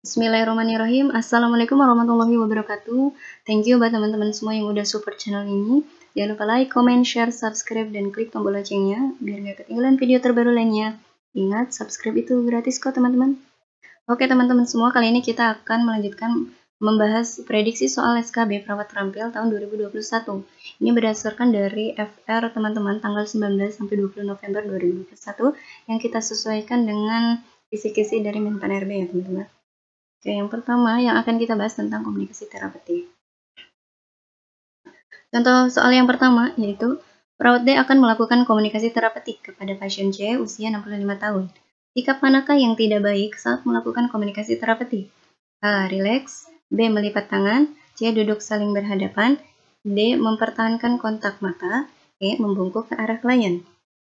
Bismillahirrahmanirrahim. Assalamualaikum warahmatullahi wabarakatuh. Thank you buat teman-teman semua yang udah support channel ini. Jangan lupa like, comment, share, subscribe, dan klik tombol loncengnya biar gak ketinggalan video terbaru lainnya. Ingat, subscribe itu gratis kok teman-teman. Oke teman-teman semua, kali ini kita akan melanjutkan membahas prediksi soal SKB Perawat Terampil tahun 2021. Ini berdasarkan dari FR teman-teman tanggal 19 sampai 20 November 2021 yang kita sesuaikan dengan kisi-kisi dari Menpan RB ya teman-teman. Oke, yang pertama yang akan kita bahas tentang komunikasi terapeutik. Contoh soal yang pertama yaitu perawat D akan melakukan komunikasi terapeutik kepada pasien C usia 65 tahun. Sikap manakah yang tidak baik saat melakukan komunikasi terapeutik? A. Rileks, B. Melipat tangan, C. Duduk saling berhadapan, D. Mempertahankan kontak mata, E. Membungkuk ke arah klien.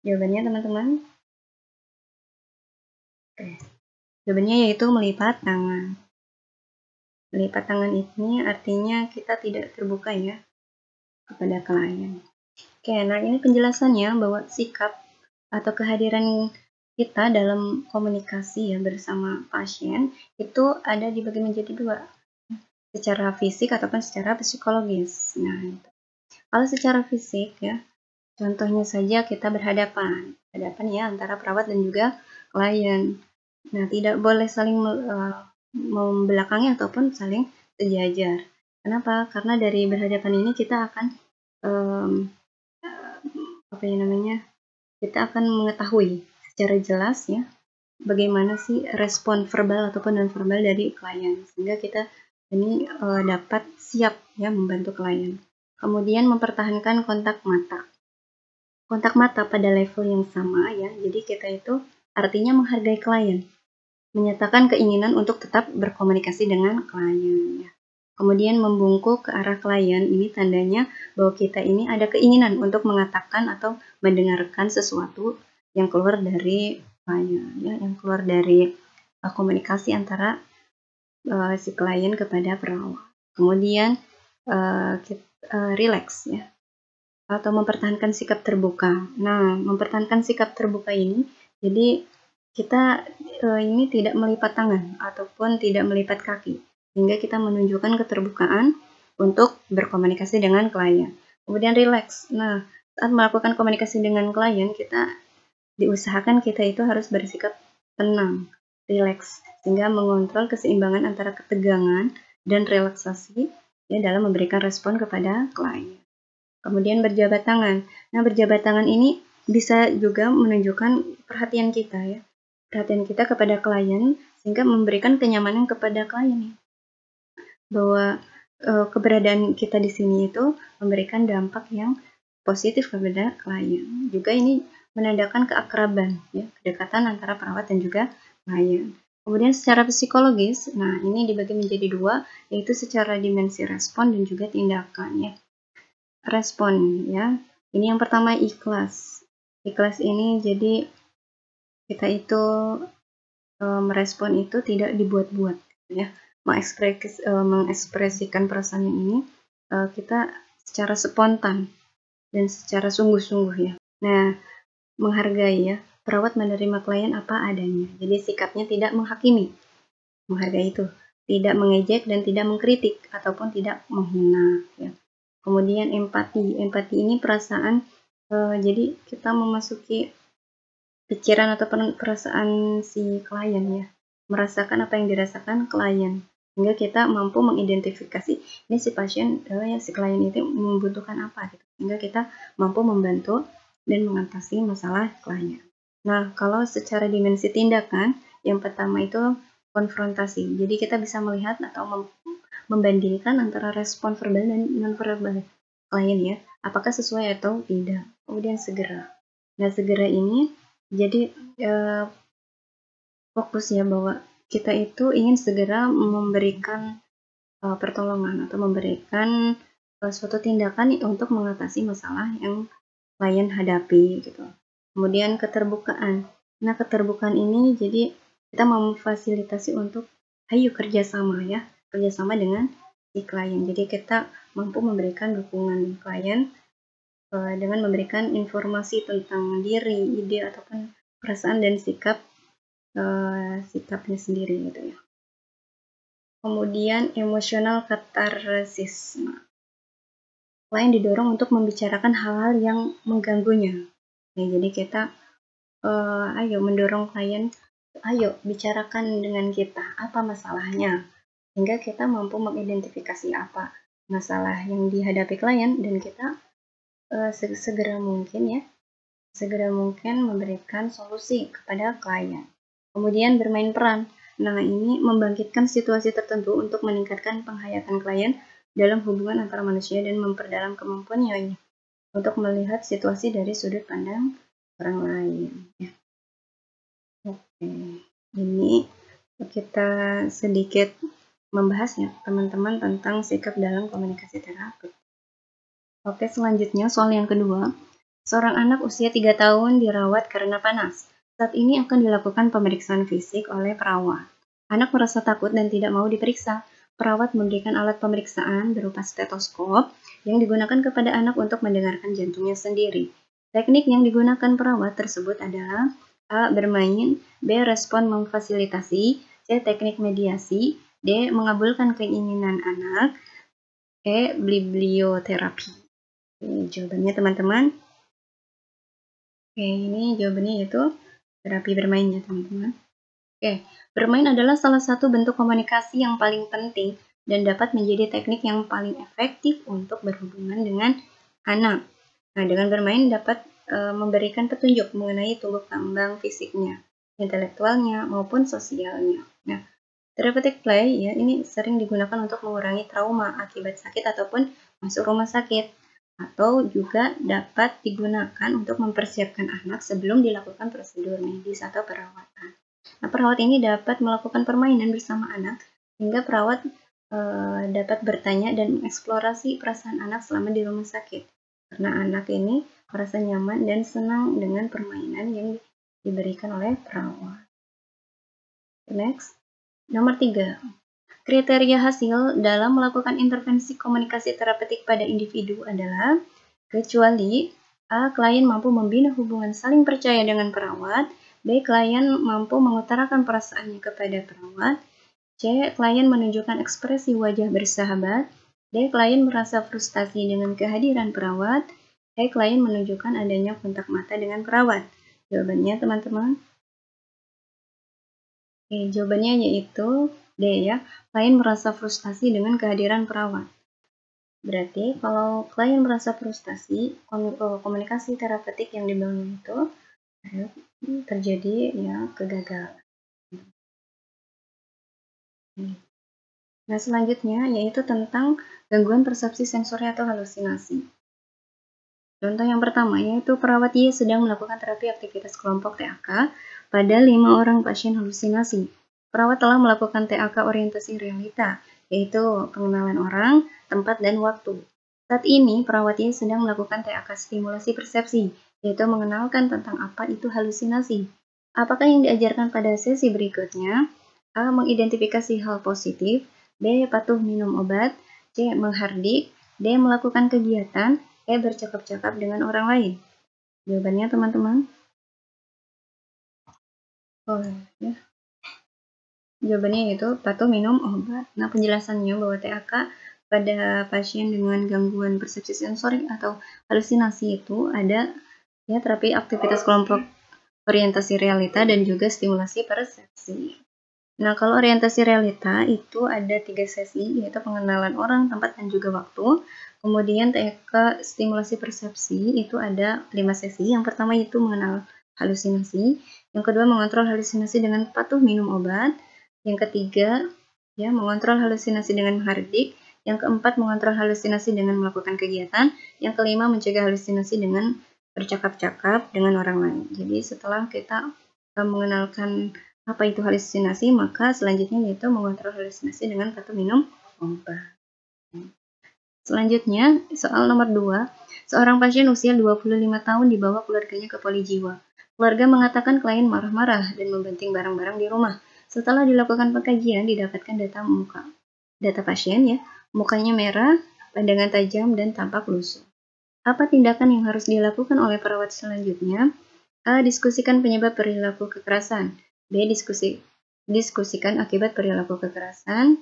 Jawabannya teman-teman? Oke. Jawabannya yaitu melipat tangan. Melipat tangan ini artinya kita tidak terbuka ya kepada klien. Oke, nah ini penjelasannya bahwa sikap atau kehadiran kita dalam komunikasi ya bersama pasien itu ada dibagi menjadi dua, secara fisik ataupun secara psikologis. Nah, kalau secara fisik ya, contohnya saja kita berhadapan ya antara perawat dan juga klien. Nah, tidak boleh saling membelakangi ataupun saling sejajar. Kenapa? Karena dari berhadapan ini kita akan kita akan mengetahui secara jelas ya bagaimana sih respon verbal ataupun non verbal dari klien, sehingga kita ini dapat siap ya membantu klien. Kemudian mempertahankan kontak mata. Kontak mata pada level yang sama ya, jadi kita itu artinya menghargai klien, menyatakan keinginan untuk tetap berkomunikasi dengan klien ya. Kemudian membungkuk ke arah klien, ini tandanya bahwa kita ini ada keinginan untuk mengatakan atau mendengarkan sesuatu yang keluar dari klien ya, yang keluar dari komunikasi antara si klien kepada perawat. Kemudian relax ya, atau mempertahankan sikap terbuka. Nah, mempertahankan sikap terbuka ini, jadi kita ini tidak melipat tangan ataupun tidak melipat kaki, sehingga kita menunjukkan keterbukaan untuk berkomunikasi dengan klien. Kemudian relax. Nah, saat melakukan komunikasi dengan klien, kita diusahakan kita itu harus bersikap tenang, relax, sehingga mengontrol keseimbangan antara ketegangan dan relaksasi ya dalam memberikan respon kepada klien. Kemudian berjabat tangan. Nah, berjabat tangan ini bisa juga menunjukkan perhatian kita ya. Perhatian kita kepada klien sehingga memberikan kenyamanan kepada klien. Bahwa keberadaan kita di sini itu memberikan dampak yang positif kepada klien. Juga ini menandakan keakraban ya, kedekatan antara perawat dan juga klien. Kemudian secara psikologis, nah ini dibagi menjadi dua, yaitu secara dimensi respon dan juga tindakan ya. Respon ya, ini yang pertama ikhlas. Ikhlas ini jadi kita itu merespon itu tidak dibuat-buat ya, mengekspresikan perasaan ini kita secara spontan dan secara sungguh-sungguh ya. Nah, menghargai ya, perawat menerima klien apa adanya, jadi sikapnya tidak menghakimi, menghargai itu, tidak mengejek dan tidak mengkritik ataupun tidak menghina ya. Kemudian empati ini perasaan, jadi kita memasuki pikiran atau perasaan si klien ya, merasakan apa yang dirasakan klien, sehingga kita mampu mengidentifikasi ini si pasien ya si klien itu membutuhkan apa gitu, sehingga kita mampu membantu dan mengatasi masalah klien. Nah, kalau secara dimensi tindakan, yang pertama itu konfrontasi, jadi kita bisa melihat atau membandingkan antara respon verbal dan non-verbal klien ya, apakah sesuai atau tidak. Kemudian segera. Nah, segera ini jadi fokus ya bahwa kita itu ingin segera memberikan pertolongan atau memberikan suatu tindakan untuk mengatasi masalah yang klien hadapi gitu. Kemudian keterbukaan. Nah, keterbukaan ini jadi kita memfasilitasi untuk ayo kerjasama ya, kerjasama dengan si klien. Jadi kita mampu memberikan dukungan klien dengan memberikan informasi tentang diri, ide ataupun perasaan dan sikapnya sendiri gitu ya. Kemudian emosional katarsis. Klien didorong untuk membicarakan hal-hal yang mengganggunya. Ya, jadi kita ayo mendorong klien, ayo bicarakan dengan kita, apa masalahnya, sehingga kita mampu mengidentifikasi apa masalah yang dihadapi klien dan kita segera mungkin memberikan solusi kepada klien. Kemudian bermain peran. Nah, ini membangkitkan situasi tertentu untuk meningkatkan penghayatan klien dalam hubungan antara manusia dan memperdalam kemampuannya untuk melihat situasi dari sudut pandang orang lain. Ya. Oke, ini kita sedikit membahas ya teman-teman tentang sikap dalam komunikasi terapeutik. Oke, selanjutnya soal yang kedua. Seorang anak usia 3 tahun dirawat karena panas. Saat ini akan dilakukan pemeriksaan fisik oleh perawat. Anak merasa takut dan tidak mau diperiksa. Perawat memberikan alat pemeriksaan berupa stetoskop yang digunakan kepada anak untuk mendengarkan jantungnya sendiri. Teknik yang digunakan perawat tersebut adalah A. Bermain, B. Respon memfasilitasi, C. Teknik mediasi, D. Mengabulkan keinginan anak, E. Biblioterapi. Jawabannya teman-teman. Oke, ini jawabannya yaitu terapi bermain ya teman-teman. Oke, bermain adalah salah satu bentuk komunikasi yang paling penting dan dapat menjadi teknik yang paling efektif untuk berhubungan dengan anak. Nah, dengan bermain dapat memberikan petunjuk mengenai tumbuh kembang fisiknya, intelektualnya, maupun sosialnya. Nah, therapeutic play ya ini sering digunakan untuk mengurangi trauma akibat sakit ataupun masuk rumah sakit, atau juga dapat digunakan untuk mempersiapkan anak sebelum dilakukan prosedur medis atau perawatan. Nah, perawat ini dapat melakukan permainan bersama anak hingga perawat dapat bertanya dan mengeksplorasi perasaan anak selama di rumah sakit. Karena anak ini merasa nyaman dan senang dengan permainan yang diberikan oleh perawat. Next. Nomor 3. Kriteria hasil dalam melakukan intervensi komunikasi terapeutik pada individu adalah kecuali A. Klien mampu membina hubungan saling percaya dengan perawat, B. Klien mampu mengutarakan perasaannya kepada perawat, C. Klien menunjukkan ekspresi wajah bersahabat, D. Klien merasa frustasi dengan kehadiran perawat, E. Klien menunjukkan adanya kontak mata dengan perawat. Jawabannya teman-teman. Oke, jawabannya yaitu D ya, klien merasa frustasi dengan kehadiran perawat. Berarti kalau klien merasa frustasi, komunikasi terapeutik yang dibangun itu terjadi ya kegagalan. Nah, selanjutnya yaitu tentang gangguan persepsi sensori atau halusinasi. Contoh yang pertama yaitu perawat Y sedang melakukan terapi aktivitas kelompok TAK pada 5 orang pasien halusinasi. Perawat telah melakukan TAK orientasi realita, yaitu pengenalan orang, tempat, dan waktu. Saat ini, perawat Y sedang melakukan TAK stimulasi persepsi, yaitu mengenalkan tentang apa itu halusinasi. Apakah yang diajarkan pada sesi berikutnya? A. Mengidentifikasi hal positif, B. Patuh minum obat, C. Menghardik, D. Melakukan kegiatan, E. Bercakap-cakap dengan orang lain. Jawabannya teman-teman. Ya. Jawabannya yaitu patuh minum obat. Nah, penjelasannya bahwa TAK pada pasien dengan gangguan persepsi sensori atau halusinasi itu ada ya terapi aktivitas kelompok orientasi realita dan juga stimulasi persepsi. Nah, kalau orientasi realita itu ada 3 sesi, yaitu pengenalan orang, tempat, dan juga waktu. Kemudian TAK stimulasi persepsi itu ada 5 sesi. Yang pertama itu mengenal halusinasi. Yang kedua mengontrol halusinasi dengan patuh minum obat. Yang ketiga ya mengontrol halusinasi dengan menghardik. Yang keempat mengontrol halusinasi dengan melakukan kegiatan. Yang kelima mencegah halusinasi dengan bercakap-cakap dengan orang lain. Jadi setelah kita mengenalkan apa itu halusinasi, maka selanjutnya yaitu mengontrol halusinasi dengan patuh minum obat. Selanjutnya, soal nomor 2. Seorang pasien usia 25 tahun dibawa keluarganya ke polijiwa. Keluarga mengatakan klien marah-marah dan membanting barang-barang di rumah. Setelah dilakukan pengkajian, didapatkan data pasien ya, mukanya merah, pandangan tajam, dan tampak lusuh. Apa tindakan yang harus dilakukan oleh perawat selanjutnya? A. Diskusikan penyebab perilaku kekerasan. B. Diskusikan akibat perilaku kekerasan.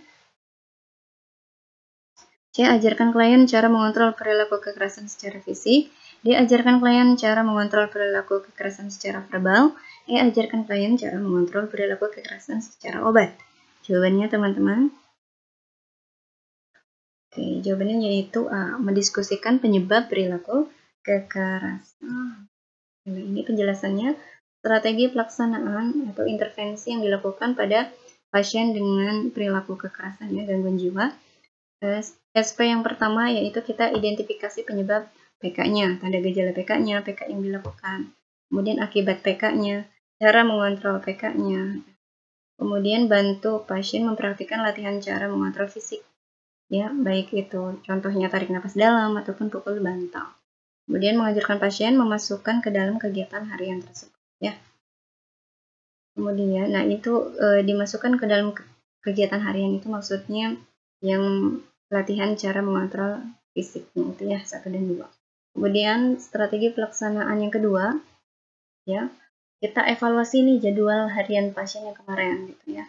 C. Ajarkan klien cara mengontrol perilaku kekerasan secara fisik. D. Ajarkan klien cara mengontrol perilaku kekerasan secara verbal. E. Ajarkan klien cara mengontrol perilaku kekerasan secara obat. Jawabannya teman-teman. Oke, jawabannya yaitu A. Mendiskusikan penyebab perilaku kekerasan. Nah, ini penjelasannya. Strategi pelaksanaan atau intervensi yang dilakukan pada pasien dengan perilaku kekerasan ya, gangguan jiwa. SP yang pertama yaitu kita identifikasi penyebab PK-nya, tanda gejala PK-nya, PK yang dilakukan. Kemudian akibat PK-nya, cara mengontrol PK-nya. Kemudian bantu pasien mempraktikkan latihan cara mengontrol fisik. Ya, baik itu contohnya tarik napas dalam ataupun pukul bantal. Kemudian mengajarkan pasien memasukkan ke dalam kegiatan harian tersebut. Ya. Kemudian, nah itu dimasukkan ke dalam kegiatan harian itu maksudnya yang latihan cara mengontrol fisiknya itu ya 1 dan 2. Kemudian strategi pelaksanaan yang kedua, ya kita evaluasi nih jadwal harian pasien yang kemarin gitu ya.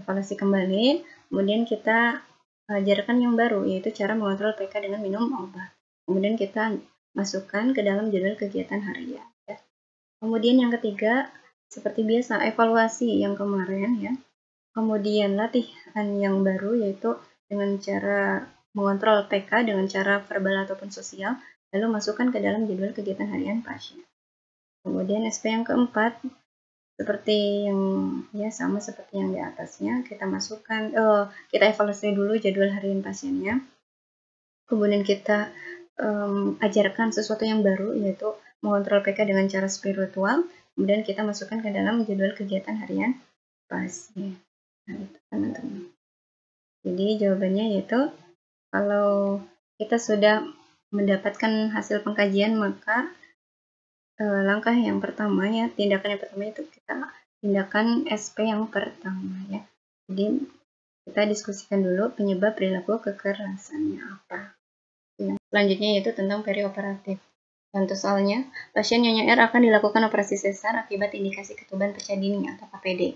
Evaluasi kembali, kemudian kita ajarkan yang baru yaitu cara mengontrol PK dengan minum obat. Kemudian kita masukkan ke dalam jadwal kegiatan harian. Ya. Kemudian yang ketiga, seperti biasa evaluasi yang kemarin ya. Kemudian latihan yang baru yaitu dengan cara mengontrol PK dengan cara verbal ataupun sosial, lalu masukkan ke dalam jadwal kegiatan harian pasien. Kemudian SP yang keempat, seperti yang ya sama seperti yang di atasnya, kita masukkan, kita evaluasi dulu jadwal harian pasiennya. Kemudian kita ajarkan sesuatu yang baru yaitu mengontrol PK dengan cara spiritual. Kemudian kita masukkan ke dalam jadwal kegiatan harian pasien. Nah, itu teman-teman. Jadi jawabannya yaitu kalau kita sudah mendapatkan hasil pengkajian maka langkah yang pertama ya, tindakan yang pertama itu kita tindakan SP yang pertama ya. Jadi kita diskusikan dulu penyebab perilaku kekerasannya apa. Yang selanjutnya yaitu tentang perioperatif. Contoh soalnya, pasien Nyonya R akan dilakukan operasi sesar akibat indikasi ketuban pecah dini atau KPD.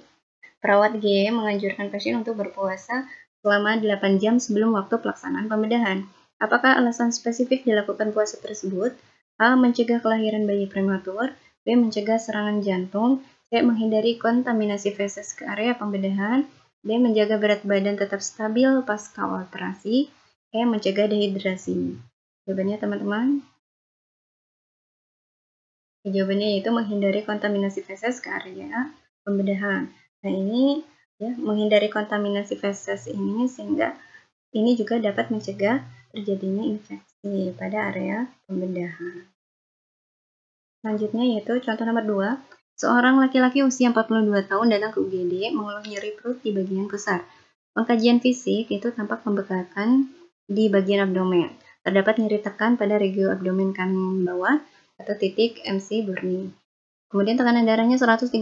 Perawat G menganjurkan pasien untuk berpuasa selama 8 jam sebelum waktu pelaksanaan pembedahan. Apakah alasan spesifik dilakukan puasa tersebut? A. Mencegah kelahiran bayi prematur. B. Mencegah serangan jantung. C. Menghindari kontaminasi feses ke area pembedahan. D. Menjaga berat badan tetap stabil pasca operasi. E. Mencegah dehidrasi. Jawabannya teman-teman. Jawabannya yaitu menghindari kontaminasi feses ke area pembedahan. Nah ini ya menghindari kontaminasi feses ini sehingga ini juga dapat mencegah terjadinya infeksi pada area pembedahan. Selanjutnya yaitu contoh nomor 2. Seorang laki-laki usia 42 tahun datang ke UGD mengeluh nyeri perut di bagian pusar. Pengkajian fisik itu tampak pembekakan di bagian abdomen. Terdapat nyeri tekan pada regio abdomen kanan bawah atau titik MC Burni. Kemudian tekanan darahnya 130/80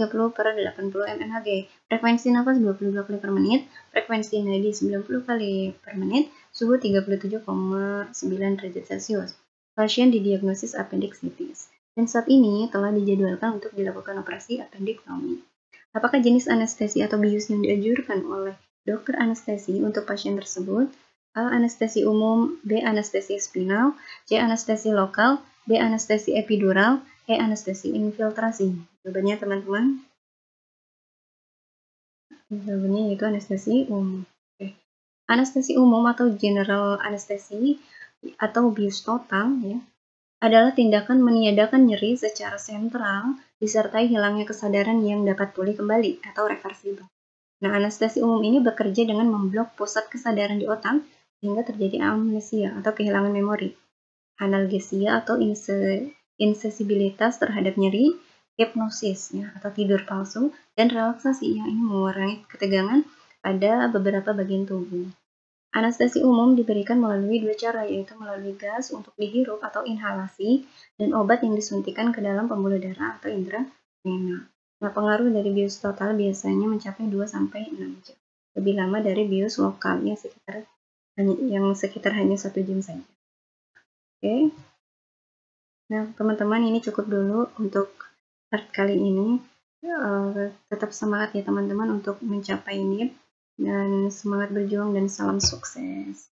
mmHg, frekuensi nafas 22 kali per menit, frekuensi nadi 90 kali per menit, suhu 37,9 derajat Celcius. Pasien didiagnosis appendicitis dan saat ini telah dijadwalkan untuk dilakukan operasi appendektomi. Apakah jenis anestesi atau bius yang dianjurkan oleh dokter anestesi untuk pasien tersebut? A. Anestesi umum, B. Anestesi spinal, C. Anestesi lokal, D. Anestesi epidural, E. Anestesi infiltrasi. Jawabannya teman-teman. Jawabannya yaitu anestesi umum. Oke. Anestesi umum atau general anestesi atau bius total ya adalah tindakan meniadakan nyeri secara sentral disertai hilangnya kesadaran yang dapat pulih kembali atau reversibel. Nah, anestesi umum ini bekerja dengan memblok pusat kesadaran di otak sehingga terjadi amnesia atau kehilangan memori, analgesia atau insesibilitas terhadap nyeri, hipnosis ya, atau tidur palsu, dan relaksasi yang ini mengurangi ketegangan pada beberapa bagian tubuh. Anestesi umum diberikan melalui 2 cara, yaitu melalui gas untuk dihirup atau inhalasi, dan obat yang disuntikan ke dalam pembuluh darah atau intravenal. Nah, pengaruh dari bius total biasanya mencapai 2-6 jam. Lebih lama dari bius lokal yang sekitar hanya 1 jam saja. Oke. Nah, teman-teman ini cukup dulu untuk part kali ini. Tetap semangat ya teman-teman untuk mencapai NIP dan semangat berjuang dan salam sukses.